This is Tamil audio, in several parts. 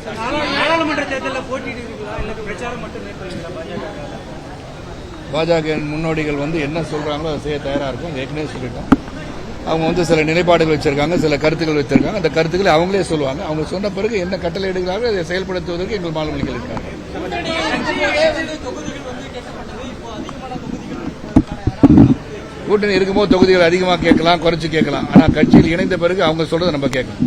நாடாளுமன்ற தேர்தலில் போட்டியிடுவீங்களா இல்ல பிரச்சாரம் மட்டும் மேற்கொள்வீங்களா? பாஜக முன்னோடிகள் என்ன சொல்றாங்களோ அதை செய்ய தயாரா இருக்கும். ஏற்கனவே சொல்லிட்டோம். அவங்க சில நிலைப்பாடுகள் வச்சிருக்காங்க, சில கருத்துக்கள் வச்சிருக்காங்க. அந்த கருத்துக்களை அவங்களே சொல்லுவாங்க. அவங்க சொன்ன பிறகு என்ன கட்டளை எடுக்கிறார்கள் அதை செயல்படுத்துவதற்கு எங்கள் மாநிலங்கள் இருக்காங்க. கூட்டணி இருக்கும்போது தொகுதிகள் அதிகமாக கேட்கலாம், குறைச்சு கேட்கலாம். ஆனா கட்சியில் இணைந்த பிறகு அவங்க சொல்றதை நம்ம கேட்கணும்.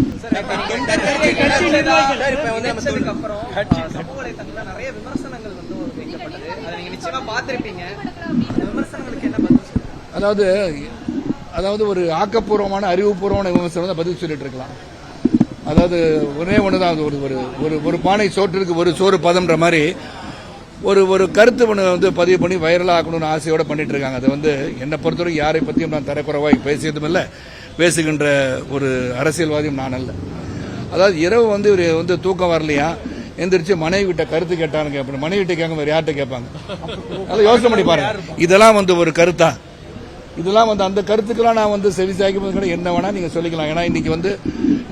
அதாவது ஒரு ஆக்கப்பூர்வமான அறிவுபூர்வமான விமர்சனம் தான் பதில் சொல்லிட்டு இருக்கலாம். அதாவது ஒரே ஒண்ணுதான், ஒரு பானை சோற்றிற்கு ஒரு சோறு பதம்ன்ற மாதிரி ஒரு கருத்து பதிவு பண்ணி வைரலா ஆக்கணும்னு ஆசையோட பண்ணிட்டு இருக்காங்க. அது என்னை பொறுத்தவரை யாரை பத்தியும் நான் தரக்குறைவாக பேசியதும் இல்லை, பேசுகின்ற ஒரு அரசியல்வாதியும் நான் அல்ல. அதாவது இரவு இவர் தூக்கம் வரலையா, எந்திரிச்சு மனைவி கிட்ட கருத்து கேட்டான்னு கேட்பாங்க. மனைவி கிட்ட கேட்க வேற யார்கிட்ட கேட்பாங்க? அதை யோசனை பண்ணி பாருங்க. இதெல்லாம் ஒரு கருத்தா? இதெல்லாம் அந்த கருத்துக்கெல்லாம் நான் செவி சாய்க்கும் என்ன வேணா நீங்க சொல்லிக்கலாம். ஏன்னா இன்னைக்கு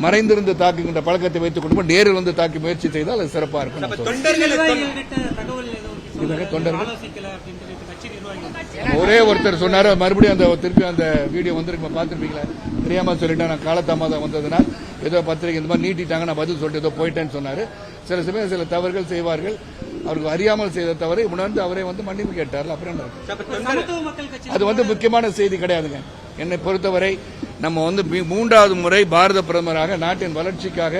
மறைந்திருந்து தாக்குகின்ற பழக்கத்தை வைத்துக் கொண்டு நேரில் தாக்கி முயற்சி செய்தால் அது சிறப்பா இருக்கும். தொண்டர்கள் ஒரே ஒருத்தர் சொன்னாரு, மறுபடியும் திருப்பி அந்த வீடியோ பார்த்திருப்பீங்களா? தெரியாம சொல்லிட்டேன், நான் காலதாமதம் வந்ததுனால் ஏதோ பத்திரிகை இந்த மாதிரி நீட்டிட்டாங்க, நான் பதில் சொல்லிட்டு ஏதோ போயிட்டேன்னு சொன்னாரு. சில சமயம் சில தவறுகள் செய்வார்கள். அவருக்கு அறியாமல் செய்த தவறை உணர்ந்து அவரே மன்னிப்பு கேட்டார். அப்புறம் அது முக்கியமான செய்தி கிடையாதுங்க. என்னை பொறுத்தவரை நம்ம மூன்றாவது முறை பாரத பிரதமராக நாட்டின் வளர்ச்சிக்காக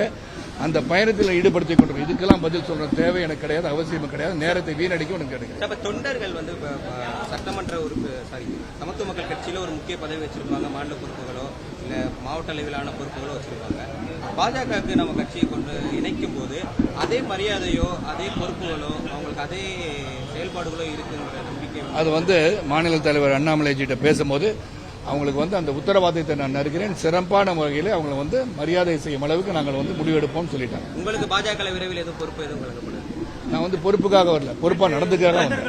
அந்த பயணத்தில் ஈடுபடுத்திக் கொண்டிருக்கோம். இதுக்கெல்லாம் பதில் சொல்ற தேவை எனக்கு கிடையாது, அவசியம் கிடையாது. நேரத்தை வீணடிக்க எனக்கு கிடையாது. தொண்டர்கள் சட்டமன்ற சமத்துவ மக்கள் கட்சியில ஒரு முக்கிய பதவி வச்சிருப்பாங்க, மாநில பொறுப்புகளோ இல்ல மாவட்ட அளவிலான பொறுப்புகளோ வச்சிருப்பாங்க. பாஜகவுக்கு நம்ம கட்சியை கொண்டு இணைக்கும் போது அதே மரியாதையோ அதே பொறுப்புகளோ அவங்களுக்கு அதே செயல்பாடுகளோ இருக்குங்கிற நம்பிக்கை அது மாநில தலைவர் அண்ணாமலைஜிட்ட பேசும்போது அவங்களுக்கு அந்த உத்தரவாதத்தை நான் இருக்கிறேன். சிறப்பான முறையில் அவங்களை மரியாதை செய்யும் அளவுக்கு நாங்கள் முடிவெடுப்போம் சொல்லிட்டாங்க. உங்களுக்கு பாஜக விரைவில் எதுவும் பொறுப்பு எதுவும் வழங்கப்படும்? நான் பொறுப்புக்காக வரல, பொறுப்பா நடந்துக்காக வந்தேன்.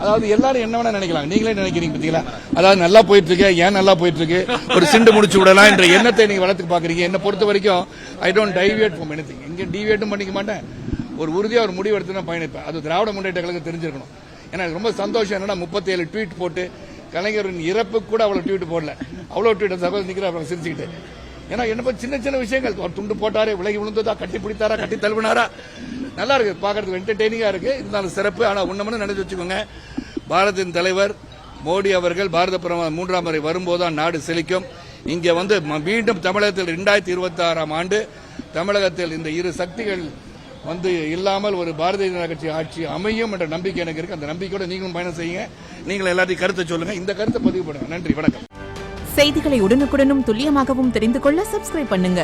அதாவது எல்லாரும் என்ன வேணா நினைக்கலாம், நீங்களே நினைக்கிறீங்க பத்தீங்களா? அதாவது நல்லா போயிட்டு இருக்கு, ஏன் நல்லா போயிட்டு இருக்கு, ஒரு சிண்டு முடிச்சு விடலாம் என்ற எண்ணத்தை நீங்க வளர்த்து பாக்குறீங்க. என்ன பொறுத்த வரைக்கும் ஐ டோன்ட் டைவியேட் ஃப்ரம் எனிதிங். இங்க டிவியேட்டும் பண்ணிக்க மாட்டேன். ஒரு உறுதியா ஒரு முடிவு எடுத்து பயணிப்பேன். அது திராவிட முன்னேற்ற கழகம் தெரிஞ்சிருக்கணும். எனக்கு ரொம்ப சந்தோஷம் என்னன்னா 37 ட்வீட் போட்டு கலைஞரின் இறப்புக்கு கூட அவ்வளவு ட்வீட் போடல, அவ்வளவு ட்வீட் சகோதரர் நிக்கிறா சிரிச்சுக்கிட்டு. ஏன்னா என்ன சின்ன சின்ன விஷயங்கள், ஒரு துண்டு போட்டாரே, விலகி விழுந்ததா, கட்டி பிடித்தாரா, கட்டி தழுவினாரா, நல்லா இருக்கு பாக்குறதுக்கு, என்டர்டெய்னிங்கா இருக்கு. இருந்தாலும் சிறப்பு. ஆனா ஒண்ணு நினைச்சு வச்சுக்கோங்க, பாரதின் தலைவர் மோடி அவர்கள் பாரத பிரதமர் 3ஆம் முறை வரும்போதுதான் நாடு செழிக்கும். இங்க மீண்டும் தமிழகத்தில் 2026ஆம் ஆண்டு தமிழகத்தில் இந்த இரு சக்திகள் இல்லாமல் ஒரு பாரதிய ஜனதா கட்சி ஆட்சி அமையும் என்ற நம்பிக்கை எனக்கு இருக்கு. அந்த நம்பிக்கையோட நீங்களும் பயணம் செய்யுங்க. நீங்கள் எல்லாத்தையும் கருத்தை சொல்லுங்க, இந்த கருத்தை பதிவு பண்ணுங்க. நன்றி, வணக்கம். செய்திகளை உடனுக்குடனும் துல்லியமாகவும் தெரிந்து கொள்ள சப்ஸ்கிரைப் பண்ணுங்க.